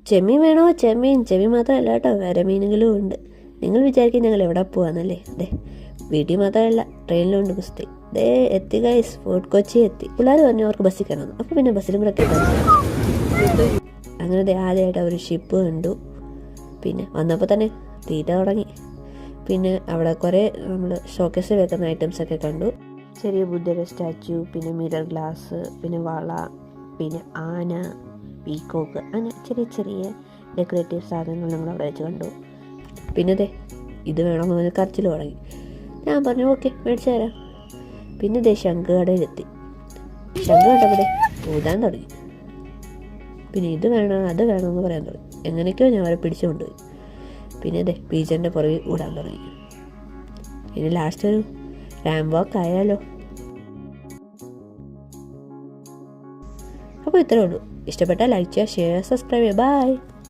ചെമ്മീൻ വേണോ? ചെമ്മീൻ മാത്രമല്ല കേട്ടോ, വേറെ മീനുകളും ഉണ്ട്. നിങ്ങൾ വിചാരിക്കും ഞങ്ങൾ എവിടെ പോവാന്നല്ലേ? അതെ, വീട്ടിൽ മാത്രമല്ല, ട്രെയിനിലുണ്ട് ഗുസ്തി. ദേ എത്തി ഗൈസ്, ഫോർട്ട് കൊച്ചി എത്തി. പിള്ളേർ പറഞ്ഞു അവർക്ക് ബസ്സിൽ കയറണം. അപ്പോൾ പിന്നെ ബസ്സിലും കൂടെ എത്തി. അങ്ങനെ ആദ്യമായിട്ട് ഒരു ഷിപ്പ് കണ്ടു. പിന്നെ വന്നപ്പോൾ തന്നെ തീറ്റ തുടങ്ങി. പിന്നെ അവിടെ കുറേ നമ്മൾ ഷോക്കേസിൽ വെക്കുന്ന ഐറ്റംസൊക്കെ കണ്ടു. ചെറിയ ബുദ്ധയുടെ സ്റ്റാച്ചു, പിന്നെ മിറർ ഗ്ലാസ്, പിന്നെ വള, പിന്നെ ആന, പീക്കോക്ക്, അങ്ങനെ ചെറിയ ചെറിയ ഡെക്കറേറ്റീവ് സാധനങ്ങൾ നമ്മൾ അവിടെ വെച്ച് കണ്ടു. പിന്നെ ഇത് വേണമെന്ന് പറഞ്ഞ് കരച്ചിൽ തുടങ്ങി. ഞാൻ പറഞ്ഞു ഓക്കെ മേടിച്ചു തരാം. പിന്നെ ശംഖ് കടയിലെത്തി. ശംഖ് കണ്ടപ്പോൾ ഊതാൻ തുടങ്ങി. പിന്നെ ഇത് വേണം അത് വേണമെന്ന് പറയാൻ തുടങ്ങി. എങ്ങനെയൊക്കെയോ ഞാൻ അവരെ പിടിച്ചുകൊണ്ടുപോയി. പിന്നെ പീച്ചറിൻ്റെ പുറകെ ഓടാൻ തുടങ്ങി. ഇനി ലാസ്റ്റ് ഒരു റാം വാക്ക് ആയാലോ. അപ്പോൾ ഇത്രേ ഉള്ളൂ. ഇഷ്ടപ്പെട്ടാൽ ലൈക്ക് ചെയ്യുക, ഷെയർ, സബ്സ്ക്രൈബ് ചെയ്യുക. ബൈ.